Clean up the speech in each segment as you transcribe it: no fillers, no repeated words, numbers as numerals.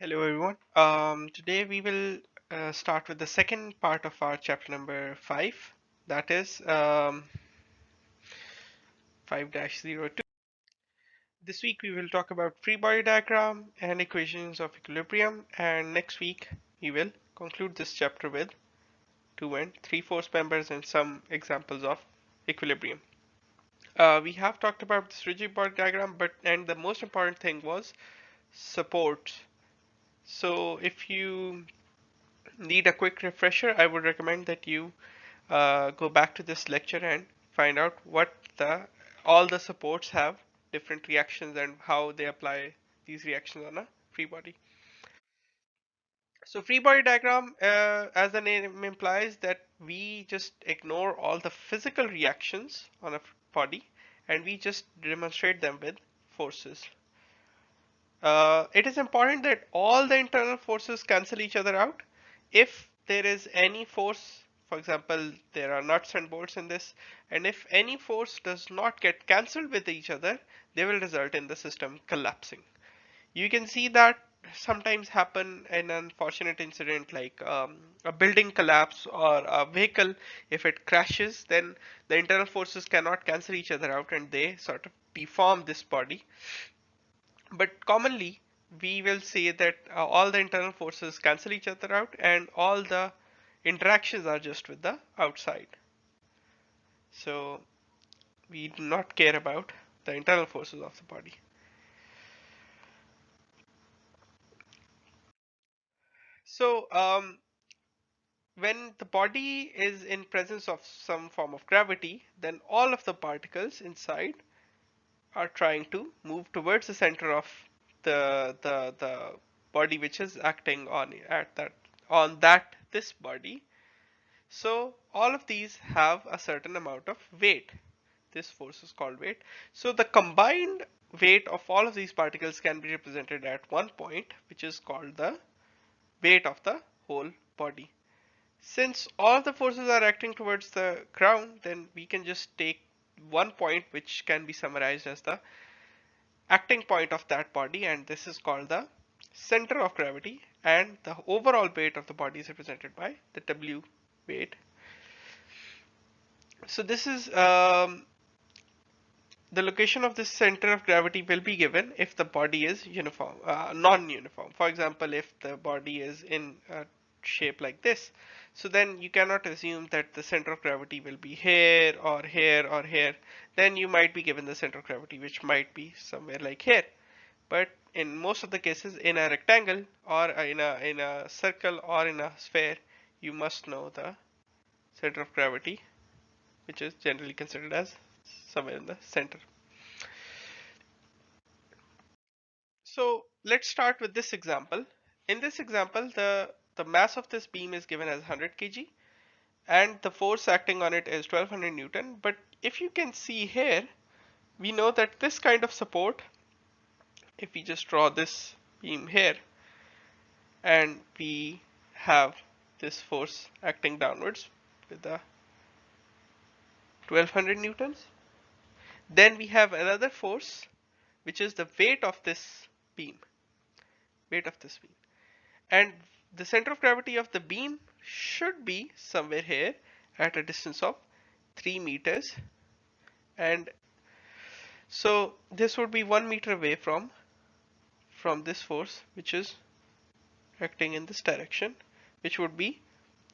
Hello everyone. Today we will start with the second part of our chapter number 5, that is 5-02. This week we will talk about free body diagram and equations of equilibrium, and next week we will conclude this chapter with 2 and 3 force members and some examples of equilibrium. We have talked about this rigid body diagram, and the most important thing was supports. So if you need a quick refresher, I would recommend that you go back to this lecture and find out what all the supports have different reactions and how they apply these reactions on a free body. So free body diagram, as the name implies, that we just ignore all the physical reactions on a body and we just demonstrate them with forces. It is important that all the internal forces cancel each other out. If there is any force, for example, there are nuts and bolts in this, and if any force does not get cancelled with each other, they will result in the system collapsing. You can see that sometimes happen in an unfortunate incident like a building collapse or a vehicle. If it crashes, then the internal forces cannot cancel each other out and they sort of deform this body. But commonly, we will say that all the internal forces cancel each other out and all the interactions are just with the outside. So we do not care about the internal forces of the body. So when the body is in presence of some form of gravity, then all of the particles inside are trying to move towards the center of the body which is acting on that this body. So all of these have a certain amount of weight. This force is called weight. So the combined weight of all of these particles can be represented at one point, which is called the weight of the whole body. Since all the forces are acting towards the ground, then we can just take one point which can be summarized as the acting point of that body, and this is called the center of gravity, and the overall weight of the body is represented by the W weight. So this is the location of this center of gravity will be given if the body is uniform, non-uniform. For example, if the body is in a shape like this, so then you cannot assume that the center of gravity will be here or here or here. Then you might be given the center of gravity which might be somewhere like here. But in most of the cases, in a rectangle or in a circle or in a sphere, you must know the center of gravity, which is generally considered as somewhere in the center. So let's start with this example. In this example, the mass of this beam is given as 100 kg and the force acting on it is 1200 Newton. But if you can see here, we know that this kind of support, if we just draw this beam here and we have this force acting downwards with the 1200 Newtons, then we have another force which is the weight of this beam, weight of this beam. And the center of gravity of the beam should be somewhere here at a distance of 3 meters, and so this would be 1 meter away from this force which is acting in this direction, which would be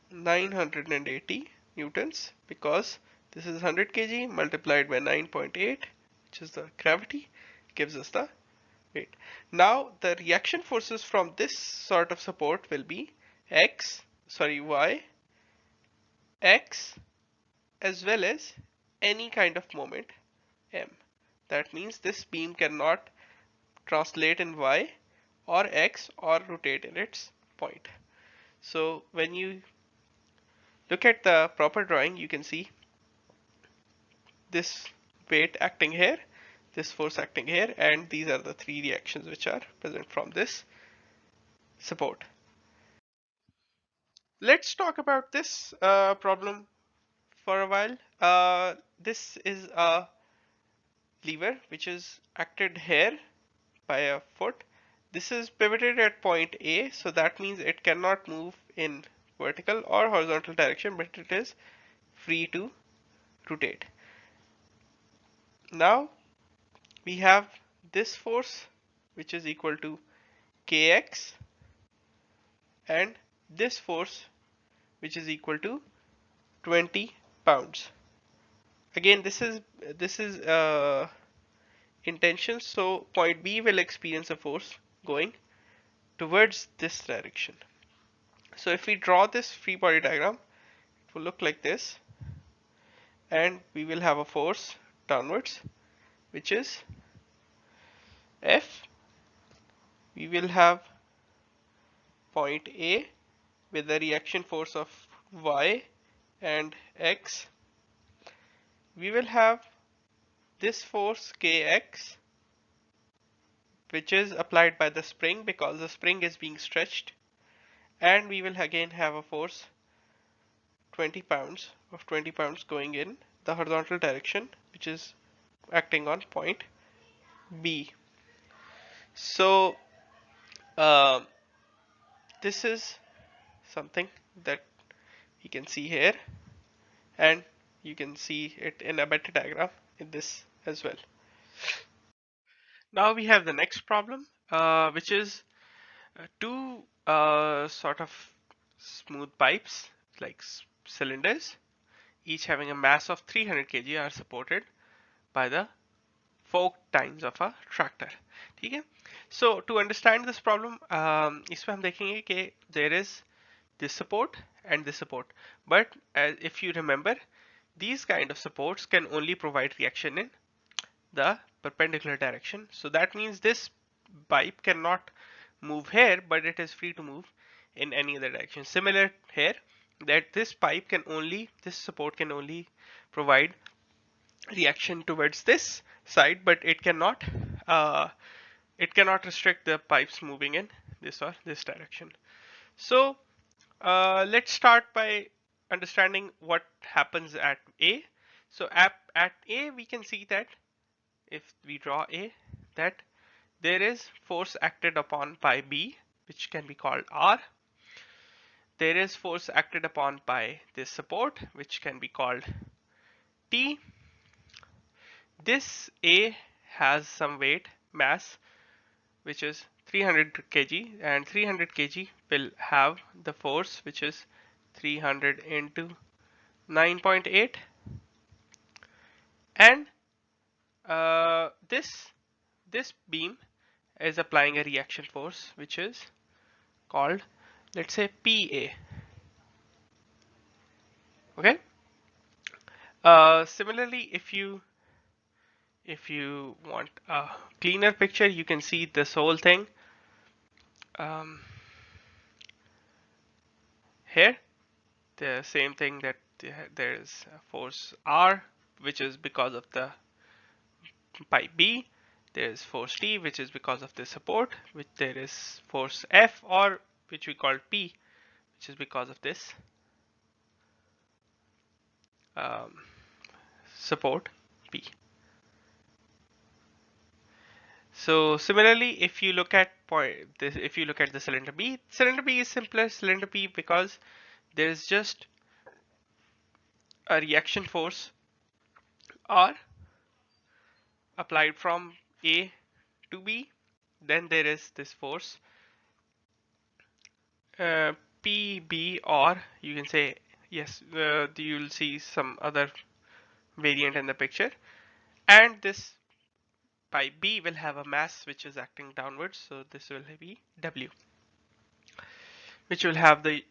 980 newtons, because this is 100 kg multiplied by 9.8, which is the gravity, gives us the weight. Now the reaction forces from this sort of support will be y, x, as well as any kind of moment m. That means this beam cannot translate in y or x or rotate in its point. So when you look at the proper drawing, you can see this weight acting here, this force acting here, and these are the three reactions which are present from this support. Let's talk about this problem for a while. This is a lever which is acted here by a foot. this is pivoted at point A, so that means it cannot move in vertical or horizontal direction, but it is free to rotate. Now we have this force which is equal to kx, and this force which is equal to 20 pounds. Again, this is intention, so point B will experience a force going towards this direction. So if we draw this free body diagram, it will look like this, and we will have a force downwards which is F. We will have point A with a reaction force of Y and X. We will have this force Kx, which is applied by the spring because the spring is being stretched, and we will again have a force 20 pounds going in the horizontal direction, which is acting on point B. So um, this is something that you can see here, and you can see it in a better diagram in this as well. Now we have the next problem, which is two sort of smooth pipes like cylinders, each having a mass of 300 kg, are supported by the fork tines of a tractor. ठीक है? So to understand this problem, इसमें हम देखेंगे कि there is this support and this support, but if you remember, these kind of supports can only provide reaction in the perpendicular direction. So that means this pipe cannot move here, but it is free to move in any other direction. Similar here, that this support can only provide reaction towards this side, but it cannot restrict the pipes moving in this or this direction. So let's start by understanding what happens at A. So at A, we can see that if we draw A, that there is force acted upon by B, which can be called R. There is force acted upon by this support, which can be called T. This A has some weight, mass, which is 300 kg, and 300 kg will have the force, which is 300 into 9.8, and this beam is applying a reaction force, which is called, let's say, PA. Okay. Similarly, if you want a cleaner picture, you can see this whole thing here. The same thing, that there is a force R, which is because of the pipe B. There is force T, which is because of the support, which there is force F, or which we call P, which is because of this support P. So similarly, if you look at if you look at the cylinder B is simpler cylinder B because there is just a reaction force R applied from A to B. Then there is this force PB, or you can say, yes, you'll see some other variant in the picture, and this pipe B will have a mass which is acting downwards, so this will be W, which will have the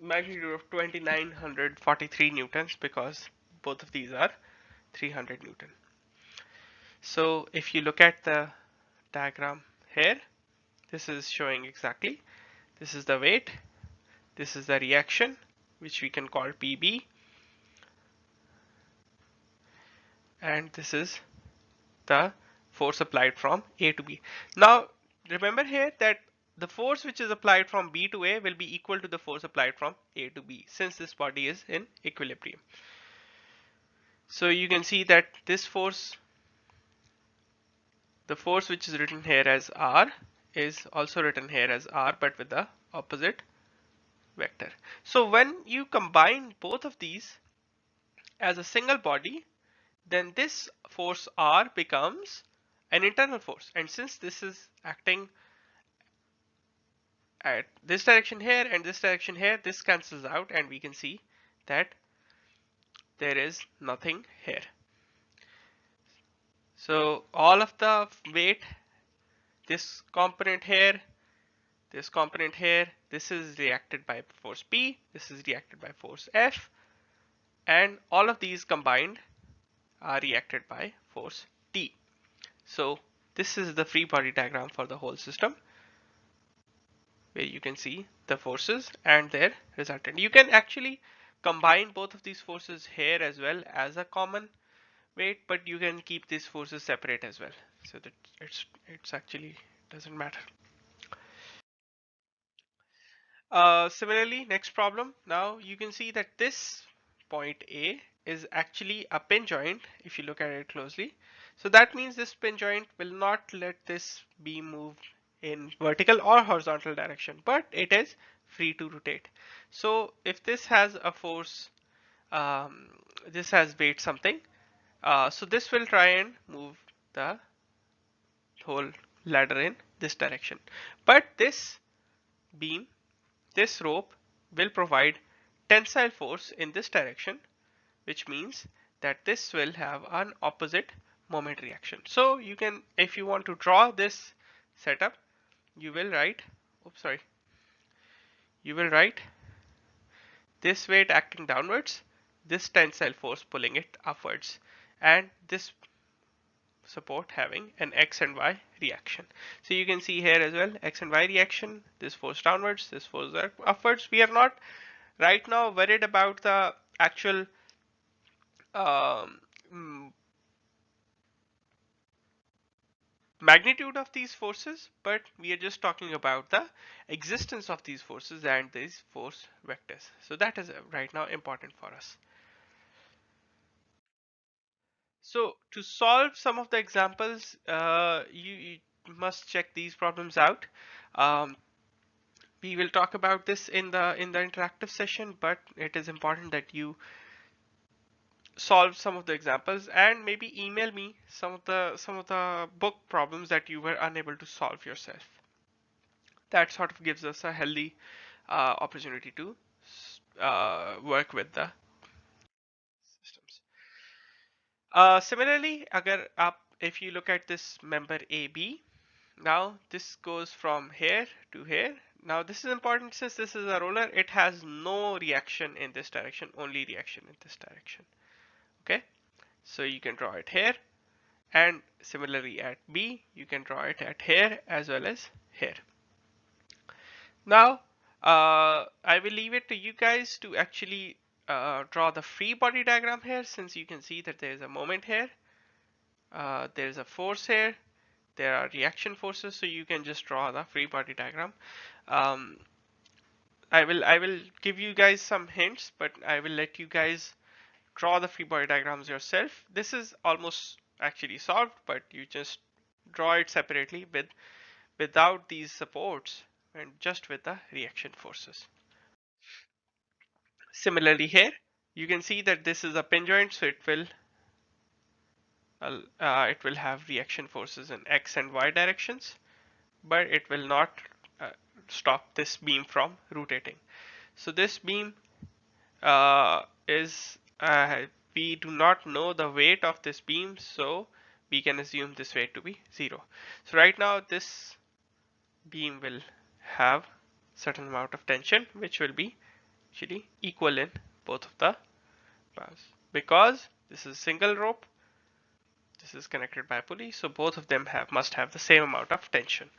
magnitude of 2943 newtons, because both of these are 300 newton. So if you look at the diagram here, this is showing exactly, this is the weight, this is the reaction, which we can call PB, and this is the force applied from A to B. Now remember here that the force which is applied from B to A will be equal to the force applied from A to B, since this body is in equilibrium. So you can see that this force the force which is written here as R is also written here as R, but with the opposite vector. So when you combine both of these as a single body, then this force R becomes an internal force. And since this is acting at this direction here and this direction here, this cancels out and we can see that there is nothing here. So all of the weight, this component here, this component here, this is reacted by force P, this is reacted by force F, and all of these combined are reacted by force T. So this is the free body diagram for the whole system, where you can see the forces and their resultant. You can actually combine both of these forces here as well as a common weight, but you can keep these forces separate as well, so that it's actually doesn't matter. Similarly, next problem. Now you can see that this point A is actually a pin joint if you look at it closely. So that means this pin joint will not let this beam move in vertical or horizontal direction, but it is free to rotate. So if this has a force, this has weight something, so this will try and move the whole ladder in this direction. But this beam, this rope will provide tensile force in this direction, which means that this will have an opposite moment reaction. So you can, if you want to draw this setup, you will write, oops, sorry, you will write this weight acting downwards, this tensile force pulling it upwards, and this support having an X and Y reaction. So you can see here as well, X and Y reaction, this force downwards, this force upwards. We are not right now worried about the actual um, magnitude of these forces, but we are just talking about the existence of these forces and these force vectors. So that is right now important for us. So to solve some of the examples, you must check these problems out. Um, we will talk about this in the interactive session, but it is important that you solve some of the examples and maybe email me some of the book problems that you were unable to solve yourself. That sort of gives us a healthy opportunity to work with the systems. Similarly, if you look at this member AB, now this goes from here to here. Now this is important since this is a roller, it has no reaction in this direction, only reaction in this direction. Okay, so you can draw it here, and similarly at B, you can draw it at here as well as here. Now, I will leave it to you guys to actually draw the free body diagram here, since you can see that there is a moment here, there is a force here, there are reaction forces, so you can just draw the free body diagram. Um, I will give you guys some hints, but I will let you guys draw the free body diagrams yourself. This is almost actually solved, but you just draw it separately without these supports and just with the reaction forces. Similarly here, you can see that this is a pin joint, so it will have reaction forces in X and Y directions, but it will not uh, stop this beam from rotating. So this beam is we do not know the weight of this beam, so we can assume this weight to be 0. So right now this beam will have certain amount of tension which will be actually equal in both of the bars, because this is single rope, this is connected by a pulley, so both of them must have the same amount of tension,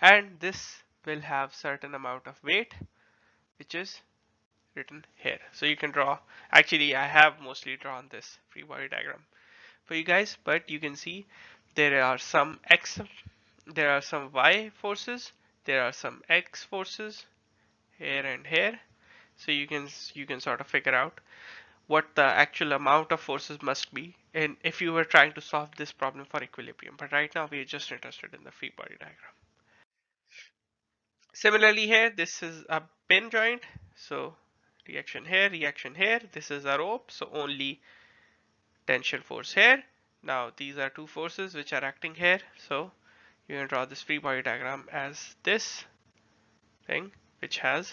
and this will have certain amount of weight which is written here. So you can draw, actually I have mostly drawn this free body diagram for you guys, but you can see there are some X, there are some Y forces, there are some X forces here and here. So you can sort of figure out what the actual amount of forces must be and if you were trying to solve this problem for equilibrium. But right now we're just interested in the free body diagram. Similarly here, this is a pin joint. So reaction here, reaction here. This is a rope, so only tension force here. Now these are two forces which are acting here. So you can draw this free body diagram as this thing, which has,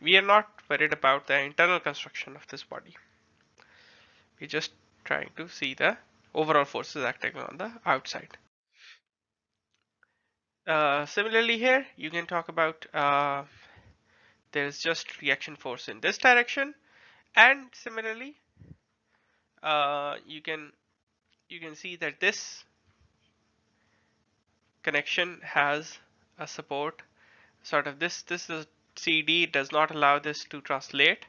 we are not worried about the internal construction of this body. We're just trying to see the overall forces acting on the outside. Similarly here, you can talk about there's just reaction force in this direction, and similarly you can see that this connection has a support, sort of this is CD, does not allow this to translate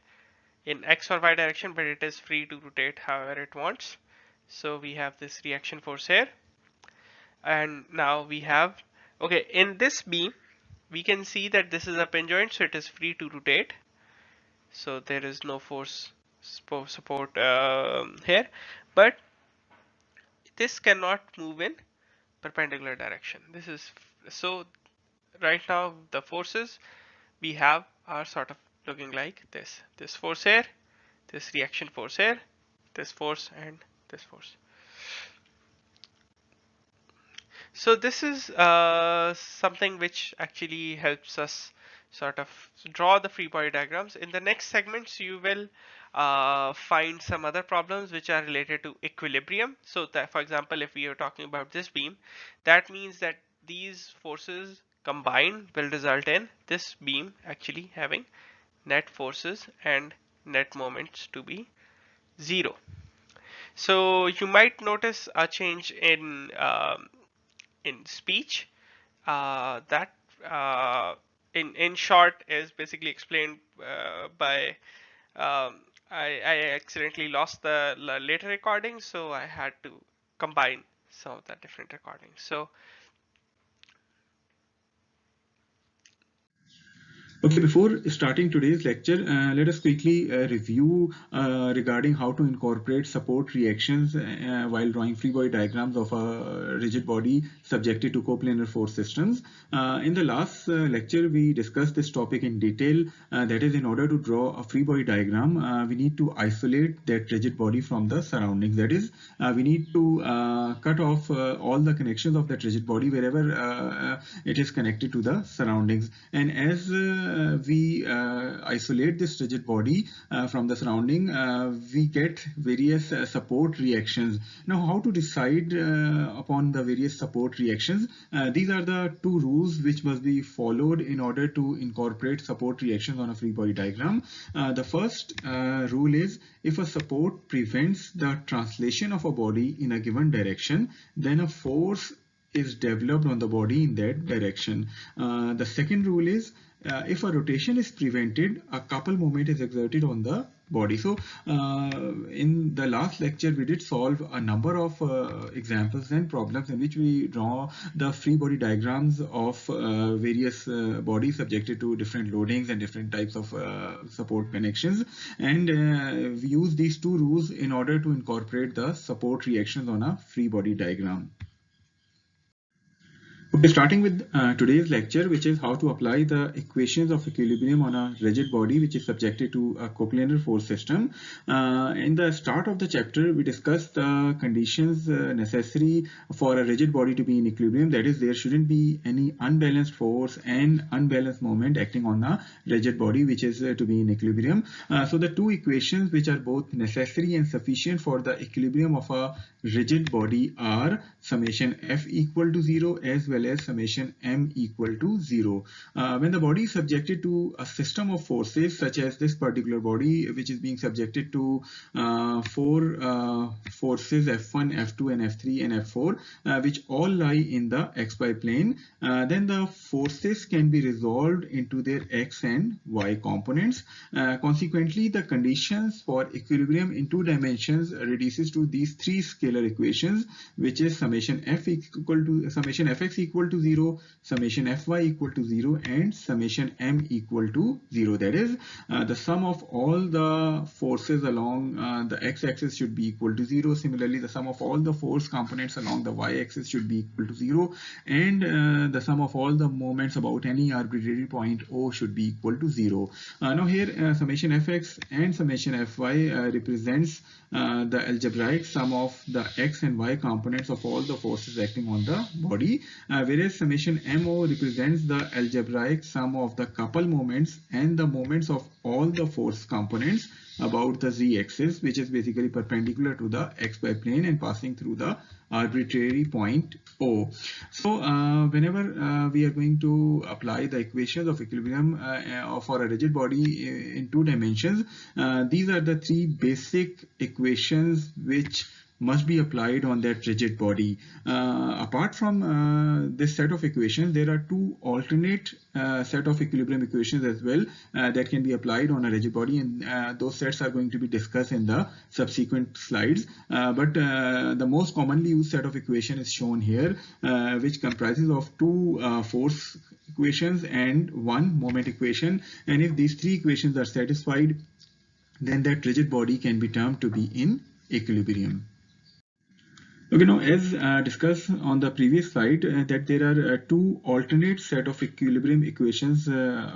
in X or Y direction, but it is free to rotate however it wants. So we have this reaction force here, and now we have, okay, in this beam we can see that this is a pin joint, so it is free to rotate, so there is no force support here, but this cannot move in perpendicular direction. This is, so right now the forces we have are sort of looking like this force here, this reaction force here, this force, and this force. So this is something which actually helps us sort of draw the free body diagrams. In the next segments, you will find some other problems which are related to equilibrium. So that, for example, if we are talking about this beam, that means that these forces combined will result in this beam actually having net forces and net moments to be 0. So you might notice a change in speech that in short is basically explained by I accidentally lost the later recording, so I had to combine some of the different recordings. So Okay, before starting today's lecture, let us quickly review regarding how to incorporate support reactions while drawing free body diagrams of a rigid body subjected to coplanar force systems. In the last lecture, we discussed this topic in detail. That is, in order to draw a free body diagram, we need to isolate that rigid body from the surroundings. That is, we need to cut off all the connections of that rigid body wherever it is connected to the surroundings. And as we isolate this rigid body from the surrounding, we get various support reactions. Now, how to decide upon the various support reactions? These are the two rules which must be followed in order to incorporate support reactions on a free body diagram. The first rule is, if a support prevents the translation of a body in a given direction, then a force is developed on the body in that direction. The second rule is, if a rotation is prevented, a couple moment is exerted on the body. So in the last lecture, we did solve a number of examples and problems in which we draw the free body diagrams of various bodies subjected to different loadings and different types of support connections. And we use these two rules in order to incorporate the support reactions on a free body diagram. Okay, starting with today's lecture, which is how to apply the equations of equilibrium on a rigid body which is subjected to a coplanar force system. In the start of the chapter, we discussed the conditions necessary for a rigid body to be in equilibrium. That is, there shouldn't be any unbalanced force and unbalanced moment acting on a rigid body which is to be in equilibrium. So the two equations which are both necessary and sufficient for the equilibrium of a rigid body are summation F equal to 0 as well as summation M equal to 0. When the body is subjected to a system of forces, such as this particular body which is being subjected to four forces F1, F2 and F3 and F4 which all lie in the XY plane, then the forces can be resolved into their X and Y components. Consequently, the conditions for equilibrium in two dimensions reduces to these three scalar equations, which is summation Fx equal equal to 0, summation Fy equal to 0, and summation M equal to 0. That is, the sum of all the forces along the x-axis should be equal to 0. Similarly, the sum of all the force components along the y-axis should be equal to 0, and the sum of all the moments about any arbitrary point O should be equal to 0. Now here summation Fx and summation Fy represents the algebraic sum of the x and y components of all the forces acting on the body, whereas summation Mo represents the algebraic sum of the couple moments and the moments of all the force components about the z-axis, which is basically perpendicular to the xy plane and passing through the arbitrary point O. So whenever we are going to apply the equations of equilibrium for a rigid body in 2 dimensions, these are the 3 basic equations which must be applied on that rigid body. Apart from this set of equations, there are 2 alternate set of equilibrium equations as well that can be applied on a rigid body, and those sets are going to be discussed in the subsequent slides. But the most commonly used set of equation is shown here, which comprises of 2 force equations and 1 moment equation. And if these 3 equations are satisfied, then that rigid body can be termed to be in equilibrium. Okay, now as discussed on the previous slide, that there are 2 alternate set of equilibrium equations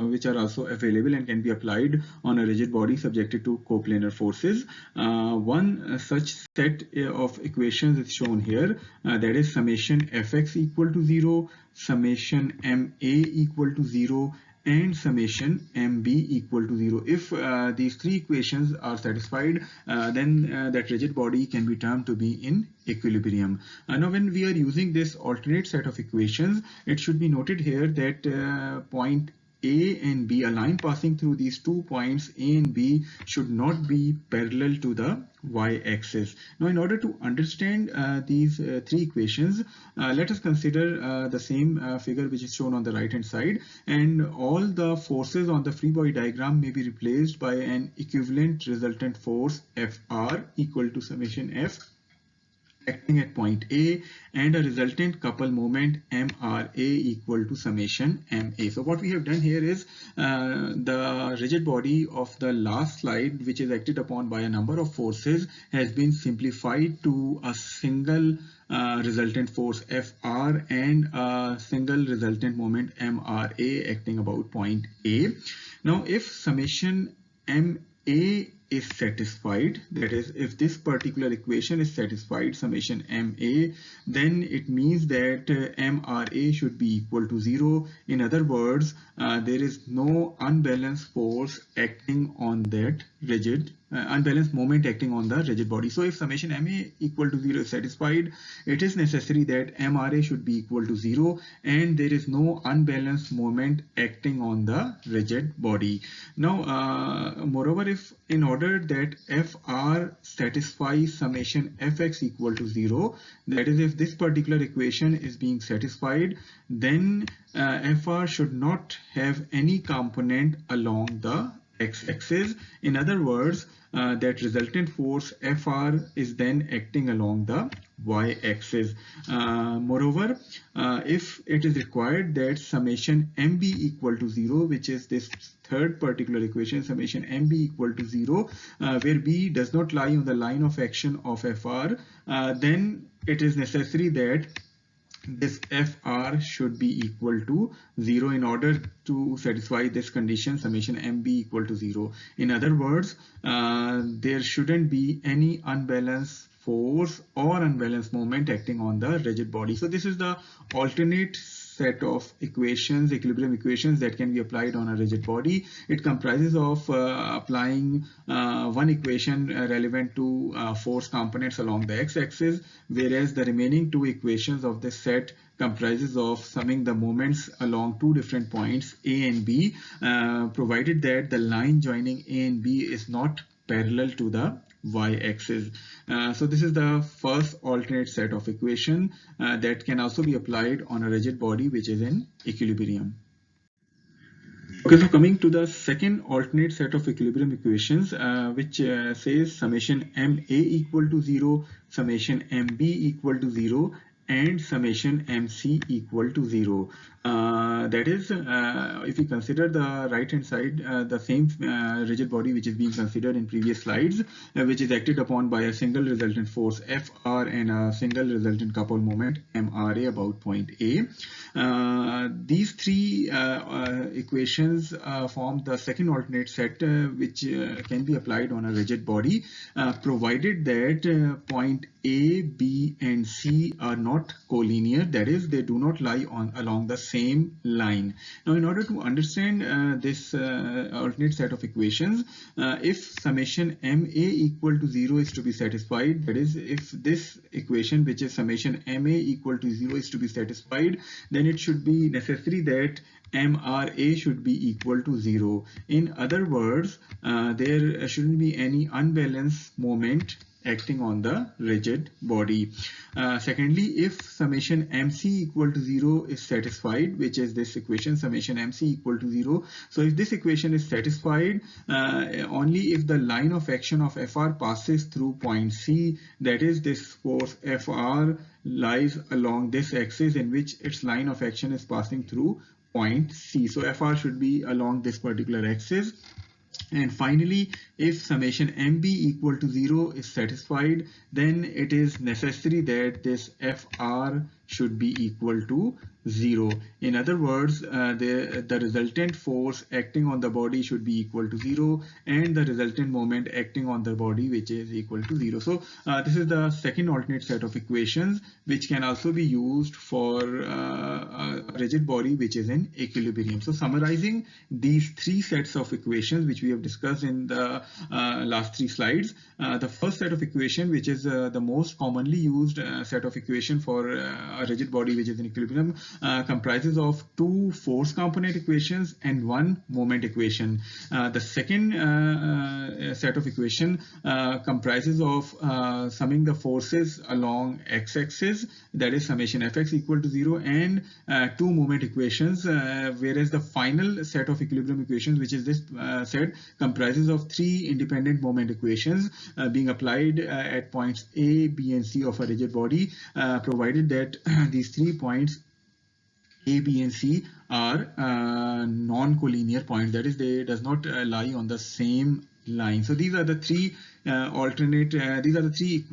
which are also available and can be applied on a rigid body subjected to coplanar forces. One such set of equations is shown here, that is summation Fx equal to 0, summation Ma equal to 0, and summation Mb equal to 0. If these 3 equations are satisfied, then that rigid body can be termed to be in equilibrium. Now when we are using this alternate set of equations, it should be noted here that point A and B, a line passing through these 2 points A and B, should not be parallel to the y-axis. Now in order to understand these 3 equations, let us consider the same figure which is shown on the right hand side, and all the forces on the free body diagram may be replaced by an equivalent resultant force Fr equal to summation F acting at point A, and a resultant couple moment MRA equal to summation MA. So what we have done here is the rigid body of the last slide, which is acted upon by a number of forces, has been simplified to a single resultant force Fr and a single resultant moment MRA acting about point A. Now if summation MA is satisfied, that is, if this particular equation is satisfied, summation MA, then it means that MRA should be equal to 0. In other words, there is no unbalanced force acting on that rigid, unbalanced moment acting on the rigid body. So if summation MA equal to 0 is satisfied, it is necessary that MRA should be equal to 0 and there is no unbalanced moment acting on the rigid body. Now, moreover, if in order that Fr satisfies summation Fx equal to 0, that is, if this particular equation is being satisfied, then Fr should not have any component along the x-axis. In other words, that resultant force Fr is then acting along the y-axis. Moreover, if it is required that summation Mb equal to 0, which is this third particular equation, summation Mb equal to 0, where B does not lie on the line of action of Fr, then it is necessary that this Fr should be equal to 0 in order to satisfy this condition, summation Mb equal to 0. In other words, there shouldn't be any unbalanced force or unbalanced moment acting on the rigid body. So this is the alternate set of equations, equilibrium equations, that can be applied on a rigid body. It comprises of applying one equation relevant to force components along the x-axis, whereas the remaining 2 equations of this set comprises of summing the moments along 2 different points A and B, provided that the line joining A and B is not parallel to the y-axis. So this is the first alternate set of equation that can also be applied on a rigid body which is in equilibrium. Okay, so coming to the second alternate set of equilibrium equations, which says summation Ma equal to 0, summation Mb equal to 0, and summation MC equal to 0. That is, if we consider the right hand side, the same rigid body which is being considered in previous slides, which is acted upon by a single resultant force Fr and a single resultant couple moment MRA about point A. These three equations form the second alternate set which can be applied on a rigid body, provided that point A, B, and C are not collinear, that is, they do not lie along the same line. Now, in order to understand this alternate set of equations, if summation MA equal to 0 is to be satisfied, that is, if this equation, which is summation MA equal to 0, is to be satisfied, then it should be necessary that MRA should be equal to 0. In other words, there shouldn't be any unbalanced moment acting on the rigid body. Secondly, if summation MC equal to 0 is satisfied, which is this equation, summation MC equal to 0. So if this equation is satisfied, only if the line of action of FR passes through point C, that is, this force FR lies along this axis in which its line of action is passing through point C. So FR should be along this particular axis. And finally, if summation MB equal to 0 is satisfied, then it is necessary that this FR should be equal to 0. In other words, the resultant force acting on the body should be equal to 0, and the resultant moment acting on the body, which is equal to 0. So this is the second alternate set of equations, which can also be used for a rigid body which is in equilibrium. So summarizing these three sets of equations which we have discussed in the last three slides, the first set of equation, which is the most commonly used set of equation for a rigid body which is in equilibrium, comprises of two force component equations and one moment equation. The second set of equation comprises of summing the forces along x-axis, that is summation Fx equal to 0, and two moment equations, whereas the final set of equilibrium equations, which is this set, comprises of three independent moment equations being applied at points A, B, and C of a rigid body, provided that these 3 points A, B, and C are non-collinear points, that is, they does not lie on the same line. So these are the three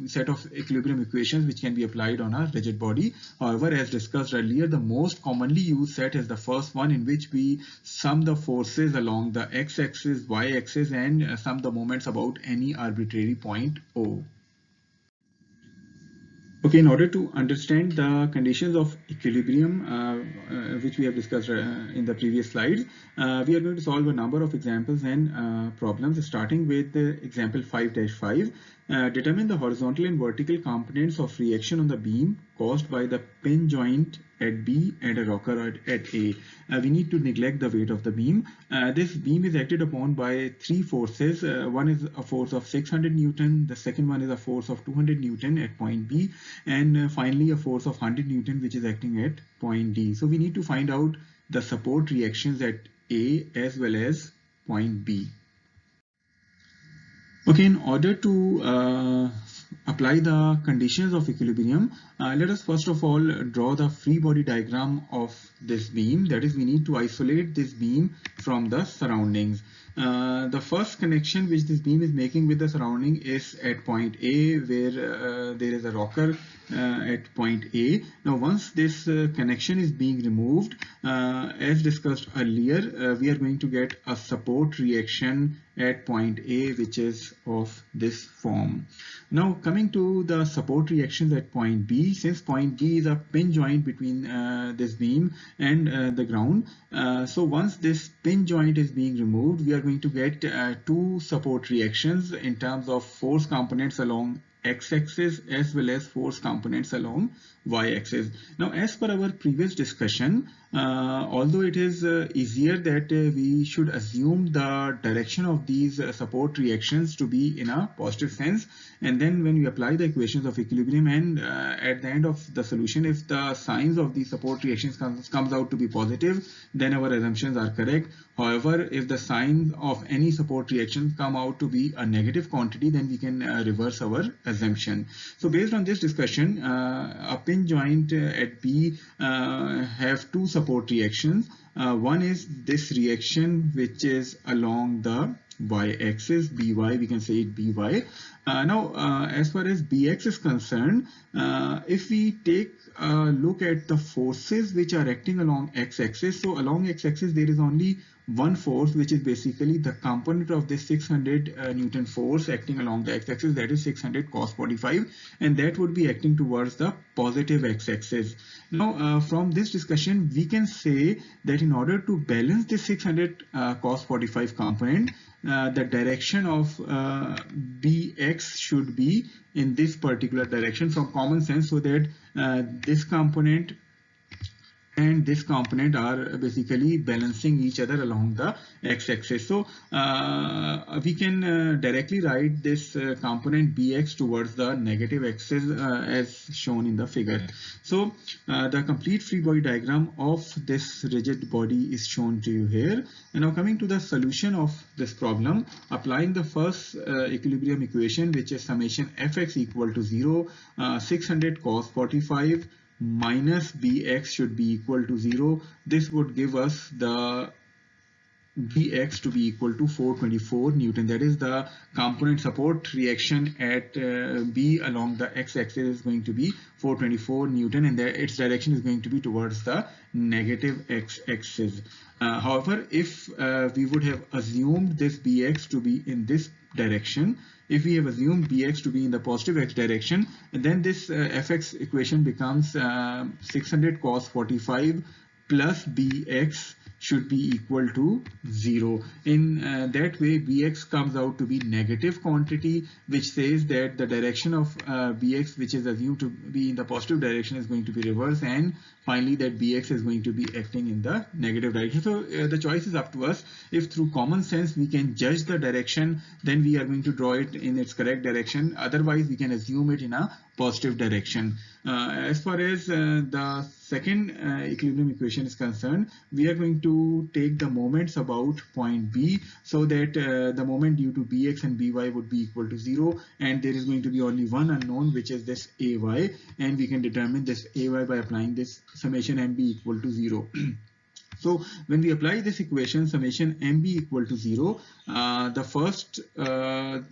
set of equilibrium equations which can be applied on a rigid body. However, as discussed earlier, the most commonly used set is the first one, in which we sum the forces along the x-axis, y-axis, and sum the moments about any arbitrary point O. Okay, in order to understand the conditions of equilibrium, which we have discussed in the previous slides, we are going to solve a number of examples and problems, starting with example 5-5. Determine the horizontal and vertical components of reaction on the beam caused by the pin joint at B and a rocker at A. We need to neglect the weight of the beam. This beam is acted upon by three forces. One is a force of 600 Newton, the second one is a force of 200 Newton at point B, and finally a force of 100 Newton which is acting at point D. So we need to find out the support reactions at A as well as point B. Okay, in order to apply the conditions of equilibrium, let us first of all draw the free body diagram of this beam. That is, we need to isolate this beam from the surroundings. The first connection which this beam is making with the surrounding is at point A, where there is a rocker at point A. Now, once this connection is being removed, as discussed earlier, we are going to get a support reaction at point A, which is of this form. Now, coming to the support reactions at point B, since point B is a pin joint between this beam and the ground, so once this pin joint is being removed, we are going to get two support reactions in terms of force components along x-axis as well as force components along y-axis. Now, as per our previous discussion, although it is easier that we should assume the direction of these support reactions to be in a positive sense, and then when we apply the equations of equilibrium and at the end of the solution, if the signs of these support reactions comes out to be positive, then our assumptions are correct. However, if the signs of any support reaction come out to be a negative quantity, then we can reverse our assumption. So based on this discussion, a pin pin joint at B have two support reactions. One is this reaction which is along the y-axis, by, we can say it by. Now, as far as bx is concerned, if we take a look at the forces which are acting along x-axis, so along x-axis there is only one force, which is basically the component of this 600 Newton force acting along the x-axis, that is 600 cos 45, and that would be acting towards the positive x-axis. Now, from this discussion, we can say that in order to balance this 600 cos 45 component, the direction of bx should be in this particular direction from common sense, so that this component and this component are basically balancing each other along the x-axis. So we can directly write this component bx towards the negative axis as shown in the figure. So the complete free body diagram of this rigid body is shown to you here. And now coming to the solution of this problem, applying the first equilibrium equation, which is summation fx equal to 0, 600 cos 45 minus bx should be equal to 0. This would give us the bx to be equal to 424 Newton. That is the component support reaction at B along the x-axis is going to be 424 Newton, and its direction is going to be towards the negative x-axis. However, if we would have assumed this bx to be in this direction, if we have assumed bx to be in the positive x direction, then this fx equation becomes 600 cos 45 plus bx should be equal to 0. In that way, bx comes out to be negative quantity, which says that the direction of bx, which is assumed to be in the positive direction, is going to be reversed, and finally that bx is going to be acting in the negative direction. So the choice is up to us. If through common sense we can judge the direction, then we are going to draw it in its correct direction. Otherwise, we can assume it in a positive direction. As far as the second equilibrium equation is concerned, we are going to take the moments about point B, so that the moment due to bx and by would be equal to 0, and there is going to be only one unknown, which is this ay, and we can determine this ay by applying this summation mb equal to 0. So when we apply this equation, summation mb equal to 0, the first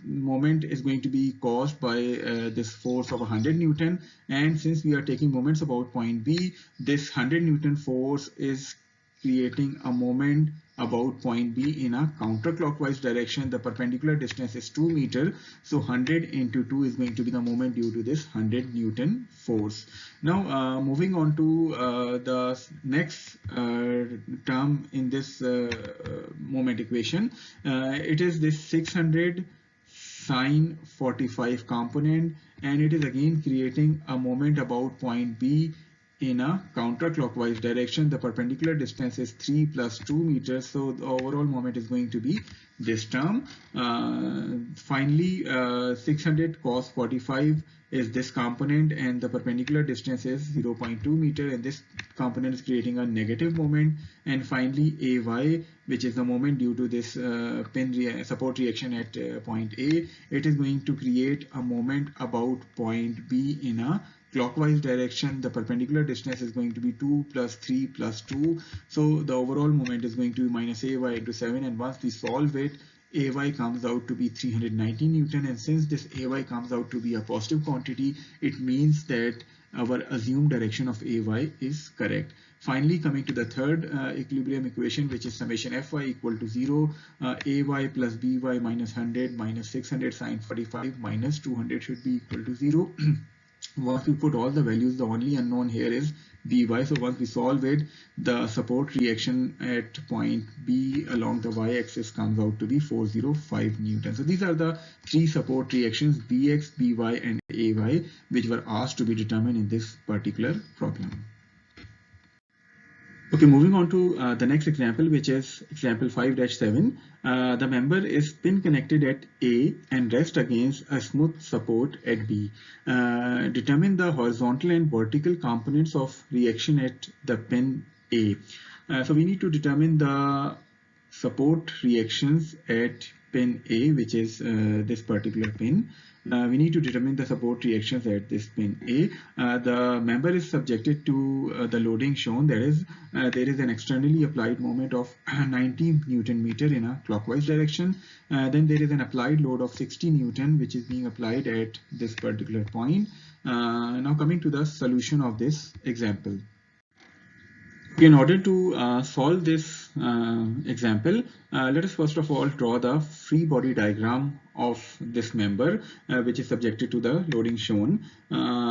moment is going to be caused by this force of 100 Newton, and since we are taking moments about point B, this 100 Newton force is creating a moment about point B in a counterclockwise direction. The perpendicular distance is 2 meters, so 100 into 2 is going to be the moment due to this 100 Newton force. Now moving on to the next term in this moment equation, it is this 600 sine 45 component, and it is again creating a moment about point B in a counterclockwise direction. The perpendicular distance is 3 plus 2 meters, so the overall moment is going to be this term. Finally, 600 cos 45 is this component, and the perpendicular distance is 0.2 meter, and this component is creating a negative moment. And finally, ay, which is the moment due to this pin support reaction at point A, it is going to create a moment about point B in a clockwise direction. The perpendicular distance is going to be 2 plus 3 plus 2, so the overall moment is going to be minus ay into 7, and once we solve it, ay comes out to be 390 Newton, and since this ay comes out to be a positive quantity, it means that our assumed direction of ay is correct. Finally, coming to the third equilibrium equation, which is summation fy equal to 0, ay plus by minus 100 minus 600 sine 45 minus 200 should be equal to 0. Once we put all the values, the only unknown here is by. So once we solve it, the support reaction at point B along the y-axis comes out to be 405 Newton. So these are the three support reactions, bx, by, and ay, which were asked to be determined in this particular problem. Okay, moving on to the next example, which is example 5-7. The member is pin connected at A and rest against a smooth support at B. Determine the horizontal and vertical components of reaction at the pin A. So we need to determine the support reactions at pin A, which is this particular pin. we need to determine the support reactions at this pin A. The member is subjected to the loading shown, that is, there is an externally applied moment of 90 Newton meter in a clockwise direction. Then there is an applied load of 60 Newton which is being applied at this particular point. Now coming to the solution of this example. In order to solve this example, let us first of all draw the free body diagram of this member which is subjected to the loading shown.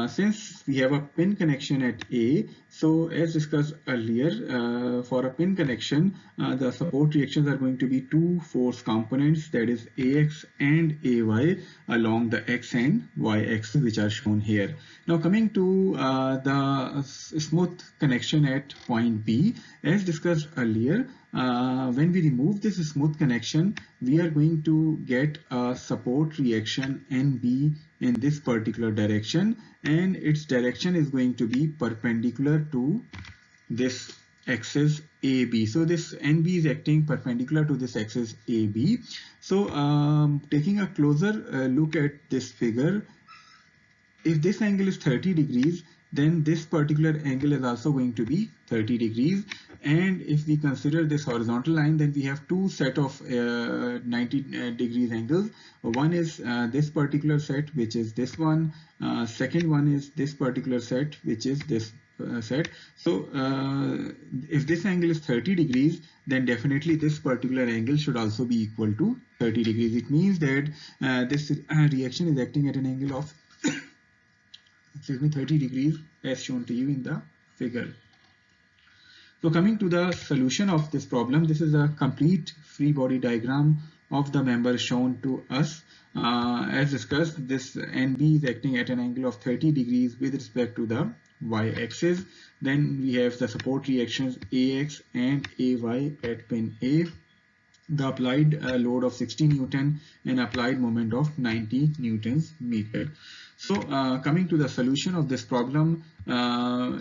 Since we have a pin connection at A, so as discussed earlier, for a pin connection, the support reactions are going to be two force components, that is AX and AY, along the X and Y axis, which are shown here. Now coming to the smooth connection at point B, as discussed earlier, when we remove this smooth connection, we are going to get a support reaction NB in this particular direction, and its direction is going to be perpendicular to this axis AB. So this NB is acting perpendicular to this axis AB. So taking a closer look at this figure, if this angle is 30 degrees, then this particular angle is also going to be 30 degrees. And if we consider this horizontal line, then we have two set of 90 degrees angles. One is this particular set, which is this one. Second one is this particular set, which is this set. So if this angle is 30 degrees, then definitely this particular angle should also be equal to 30 degrees. It means that this reaction is acting at an angle of 30 degrees as shown to you in the figure. So coming to the solution of this problem, this is a complete free body diagram of the member shown to us. As discussed, this NB is acting at an angle of 30 degrees with respect to the y-axis. Then we have the support reactions AX and AY at pin A, the applied load of 60 Newton and applied moment of 90 Newtons meter. So coming to the solution of this problem,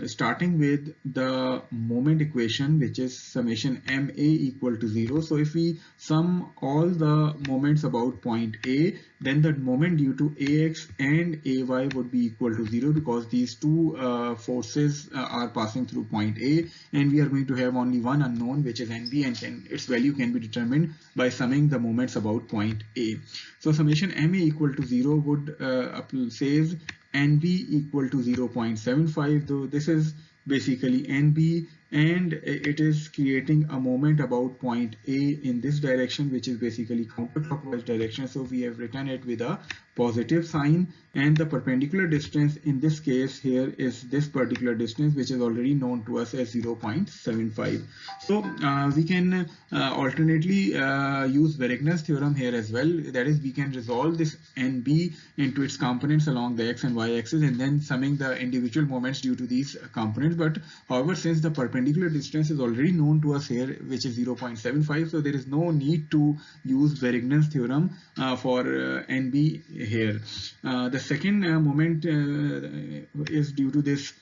starting with the moment equation, which is summation MA equal to 0. So if we sum all the moments about point A, then the moment due to AX and AY would be equal to 0, because these two forces are passing through point A, and we are going to have only one unknown, which is NB, and its value can be determined by summing the moments about point A. So summation MA equal to 0 would says NB equal to 0.75, though this is basically NB, and it is creating a moment about point A in this direction, which is basically counterclockwise direction. So we have written it with a positive sign, and the perpendicular distance in this case here is this particular distance, which is already known to us as 0.75. So we can alternately use Varignon's theorem here as well. That is, we can resolve this NB into its components along the X and Y axis, and then summing the individual moments due to these components. But however, since the perpendicular distance is already known to us here, which is 0.75, so there is no need to use Varignon's theorem for NB here. The second moment is due to this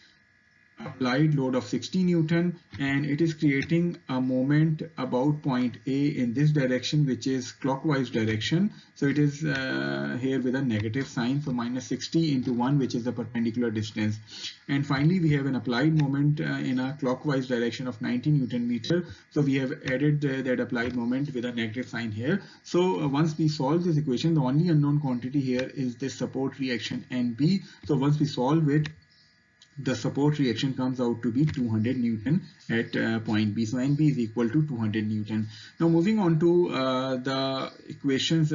applied load of 60 Newton, and it is creating a moment about point A in this direction, which is clockwise direction. So it is here with a negative sign, so minus 60 into 1, which is the perpendicular distance. And finally, we have an applied moment in a clockwise direction of 90 Newton meter. So we have added that applied moment with a negative sign here. So once we solve this equation, the only unknown quantity here is this support reaction NB. So once we solve it, the support reaction comes out to be 200 Newton at point B. So NB is equal to 200 Newton. Now moving on to the equations,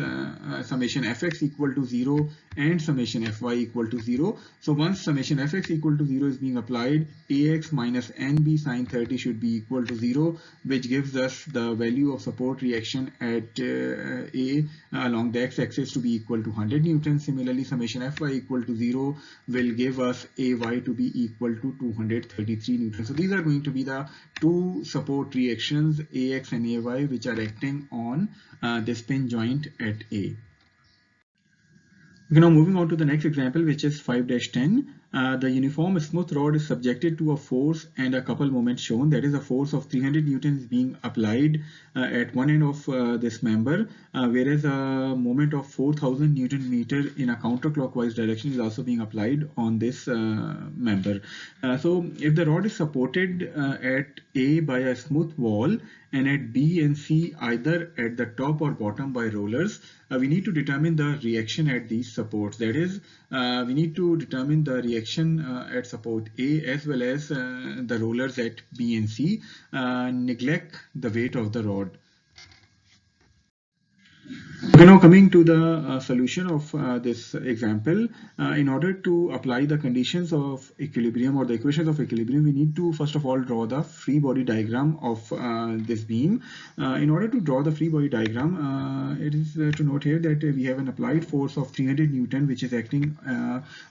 summation Fx equal to 0 and summation Fy equal to 0. So once summation Fx equal to 0 is being applied, Ax minus NB sine 30 should be equal to 0, which gives us the value of support reaction at A along the x-axis to be equal to 100 Newton. Similarly, summation Fy equal to 0 will give us Ay to be equal to 233 Newton. So these are going to be the two support reactions AX and AY which are acting on this pin joint at A. Okay, now moving on to the next example, which is 5-10. The uniform smooth rod is subjected to a force and a couple moments shown. That is, a force of 300 newtons being applied at one end of this member, whereas a moment of 4000 newton meter in a counterclockwise direction is also being applied on this member. So if the rod is supported at A by a smooth wall and at B and C either at the top or bottom by rollers, we need to determine the reaction at these supports. That is, we need to determine the reaction at support A as well as the rollers at B and C. Neglect the weight of the rod. Okay, now coming to the solution of this example, in order to apply the conditions of equilibrium or the equations of equilibrium, we need to first of all draw the free body diagram of this beam. In order to draw the free body diagram, it is to note here that we have an applied force of 300 Newton which is acting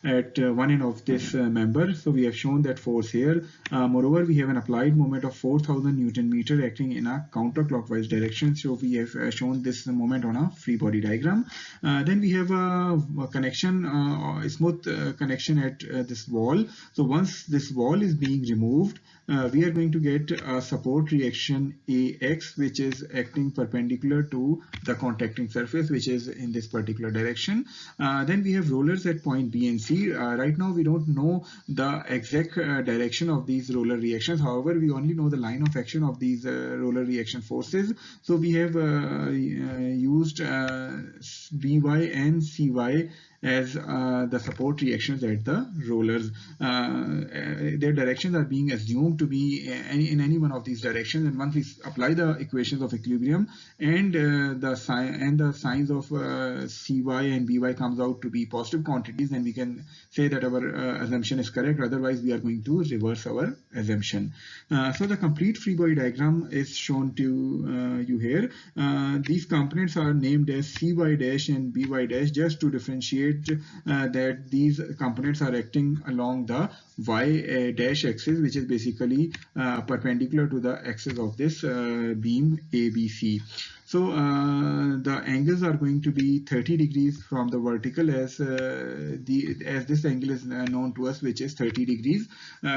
at one end of this member. So we have shown that force here. Moreover, we have an applied moment of 4000 Newton meter acting in a counterclockwise direction. So we have shown this moment on a free body diagram. Then we have a connection, a smooth connection at this wall. So once this wall is being removed, we are going to get a support reaction AX, which is acting perpendicular to the contacting surface, which is in this particular direction. Then we have rollers at point B and C. Right now we don't know the exact direction of these roller reactions. However, we only know the line of action of these roller reaction forces. So we have used BY and CY as the support reactions at the rollers. Their directions are being assumed to be in any one of these directions, and once we apply the equations of equilibrium and the signs of CY and BY comes out to be positive quantities, then we can say that our assumption is correct. Otherwise, we are going to reverse our assumption. So the complete free body diagram is shown to you here. These components are named as CY dash and BY dash just to differentiate that these components are acting along the Y dash axis, which is basically perpendicular to the axis of this beam ABC. So the angles are going to be 30 degrees from the vertical as this angle is known to us, which is 30 degrees.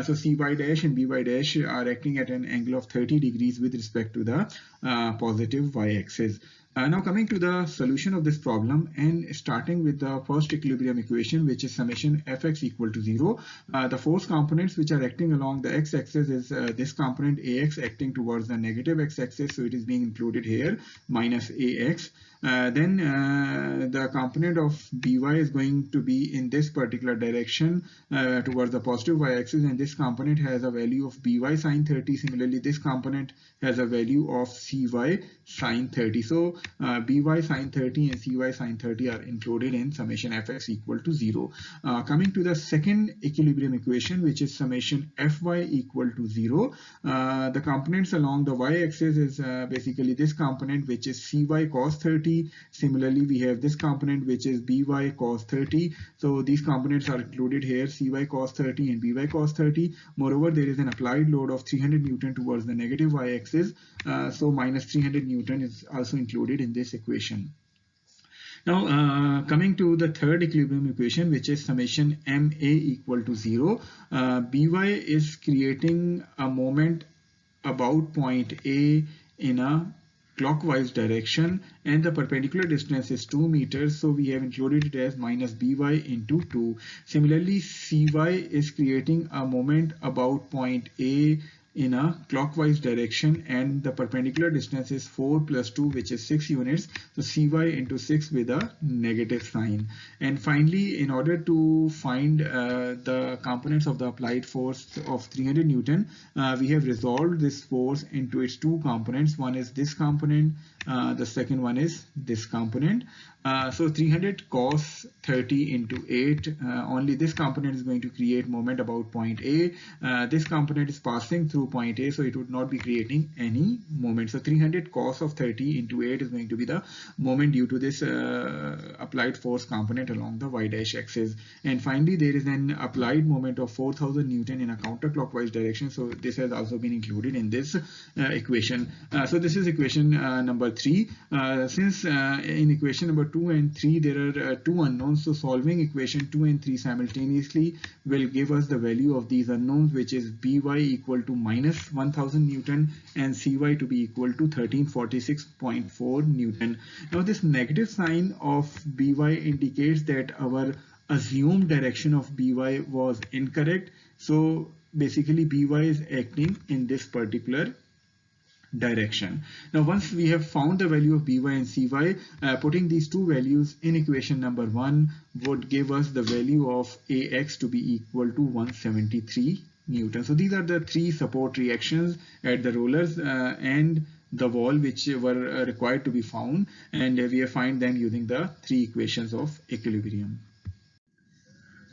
So CY dash and BY dash are acting at an angle of 30 degrees with respect to the positive Y axis. Now coming to the solution of this problem and starting with the first equilibrium equation, which is summation Fx equal to 0. The force components which are acting along the x-axis is this component Ax acting towards the negative x-axis, so it is being included here, minus Ax. Then the component of By is going to be in this particular direction towards the positive y-axis, and this component has a value of By sine 30. Similarly, this component has a value of Cy sine 30. So By sine 30 and Cy sine 30 are included in summation Fx equal to 0. Coming to the second equilibrium equation, which is summation Fy equal to 0. The components along the y-axis is basically this component, which is Cy cos 30. Similarly, we have this component which is By cos 30. So these components are included here, Cy cos 30 and By cos 30. Moreover, there is an applied load of 300 Newton towards the negative y-axis. So minus 300 Newton is also included in this equation. Now coming to the third equilibrium equation, which is summation Ma equal to 0. By is creating a moment about point A in a clockwise direction, and the perpendicular distance is 2 meters, so we have included it as minus By into 2. Similarly, Cy is creating a moment about point A in a clockwise direction, and the perpendicular distance is 4 plus 2, which is 6 units. So Cy into 6 with a negative sign. And finally, in order to find the components of the applied force of 300 Newton, we have resolved this force into its two components. One is this component, the second one is this component. So 300 cos 30 into 8, only this component is going to create moment about point A. This component is passing through to point A, so it would not be creating any moment. So 300 cos of 30 into 8 is going to be the moment due to this applied force component along the y dash axis. And finally, there is an applied moment of 4000 Newton in a counterclockwise direction. So this has also been included in this equation. So this is equation number 3. Since in equation number 2 and 3 there are two unknowns, so solving equation 2 and 3 simultaneously will give us the value of these unknowns, which is By equal to minus 1000 Newton and Cy to be equal to 1346.4 Newton. Now this negative sign of By indicates that our assumed direction of By was incorrect. So basically By is acting in this particular direction. Now once we have found the value of By and Cy, putting these two values in equation number 1 would give us the value of Ax to be equal to 173 Newton. So these are the three support reactions at the rollers and the wall which were required to be found, and we have found them using the three equations of equilibrium.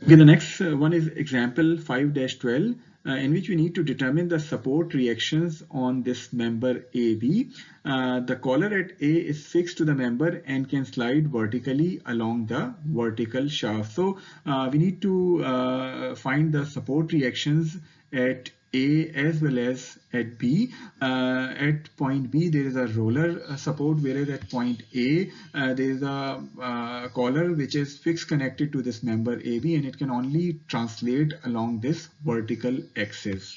Okay, the next one is example 5-12, in which we need to determine the support reactions on this member AB. The collar at A is fixed to the member and can slide vertically along the vertical shaft. So we need to find the support reactions at A as well as at B. At point B there is a roller support, whereas at point A there is a collar which is fixed connected to this member AB, and it can only translate along this vertical axis.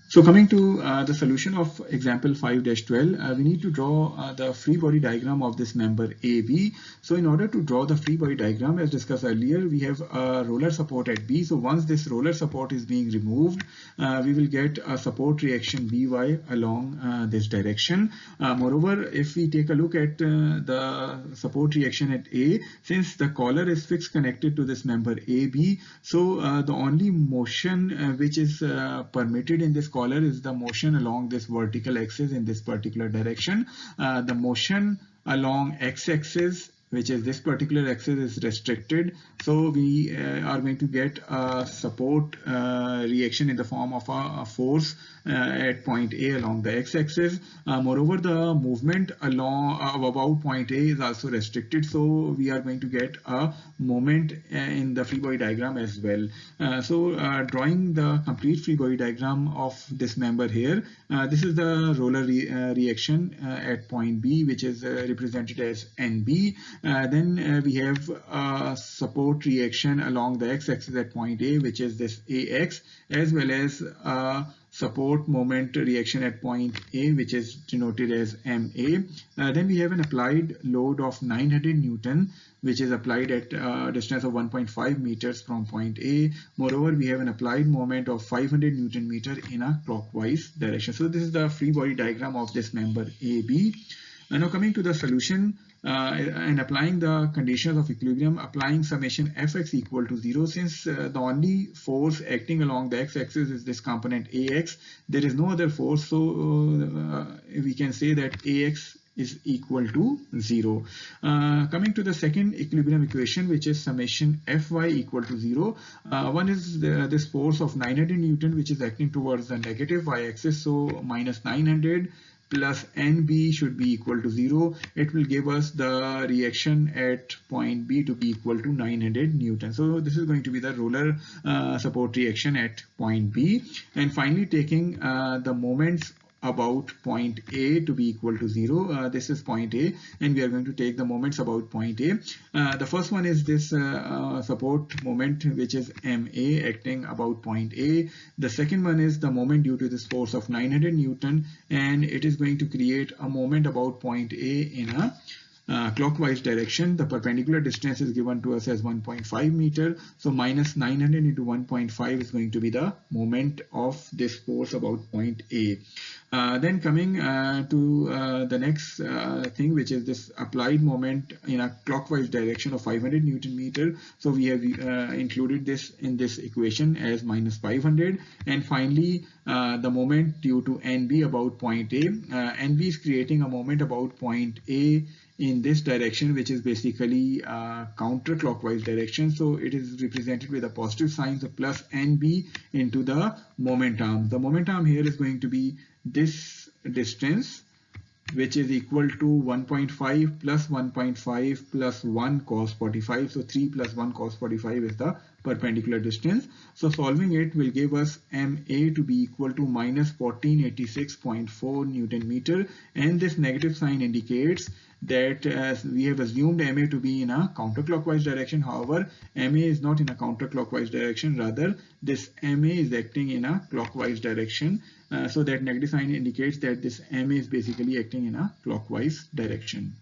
So coming to the solution of example 5-12, we need to draw the free body diagram of this member AB. So in order to draw the free body diagram, as discussed earlier, we have a roller support at B. So once this roller support is being removed, we will get a support reaction By along this direction. Moreover, if we take a look at the support reaction at A, since the collar is fixed connected to this member AB, so the only motion which is permitted in this collar is the motion along this vertical axis in this particular direction. The motion along x-axis, which is this particular axis, is restricted. So we are going to get a support reaction in the form of a force at point A along the x-axis. Moreover, the movement along about point A is also restricted. So we are going to get a moment in the free body diagram as well. Drawing the complete free body diagram of this member here, this is the roller reaction at point B, which is represented as NB. Then we have a support reaction along the x-axis at point A, which is this AX, as well as support moment reaction at point A, which is denoted as MA. Then we have an applied load of 900 Newton, which is applied at a distance of 1.5 meters from point A. Moreover, we have an applied moment of 500 Newton meter in a clockwise direction. So this is the free body diagram of this member AB. And now coming to the solution and applying the conditions of equilibrium, applying summation Fx equal to 0. Since the only force acting along the x-axis is this component Ax, there is no other force, so we can say that Ax is equal to 0. Coming to the second equilibrium equation, which is summation Fy equal to 0. One is this force of 900 Newton, which is acting towards the negative y-axis, so minus 900 plus NB should be equal to 0. It will give us the reaction at point B to be equal to 900 Newton. So this is going to be the roller support reaction at point B. And finally, taking the moments about point A to be equal to 0. This is point A, and we are going to take the moments about point A. The first one is this support moment, which is MA acting about point A. The second one is the moment due to this force of 900 Newton, and it is going to create a moment about point A in a clockwise direction. The perpendicular distance is given to us as 1.5 meter. So minus 900 into 1.5 is going to be the moment of this force about point A. Then coming to the next thing, which is this applied moment in a clockwise direction of 500 Newton meter. So we have included this in this equation as minus 500. And finally, the moment due to NB about point A. NB is creating a moment about point A in this direction, which is basically counterclockwise direction. So it is represented with a positive sign, so plus NB into the moment arm. The moment arm here is going to be this distance, which is equal to 1.5 plus 1.5 plus 1 cos 45. So 3 plus 1 cos 45 is the perpendicular distance. So solving it will give us MA to be equal to minus 1486.4 Newton meter, and this negative sign indicates that we have assumed MA to be in a counterclockwise direction. However, MA is not in a counterclockwise direction, rather this MA is acting in a clockwise direction. So that negative sign indicates that this MA is basically acting in a clockwise direction.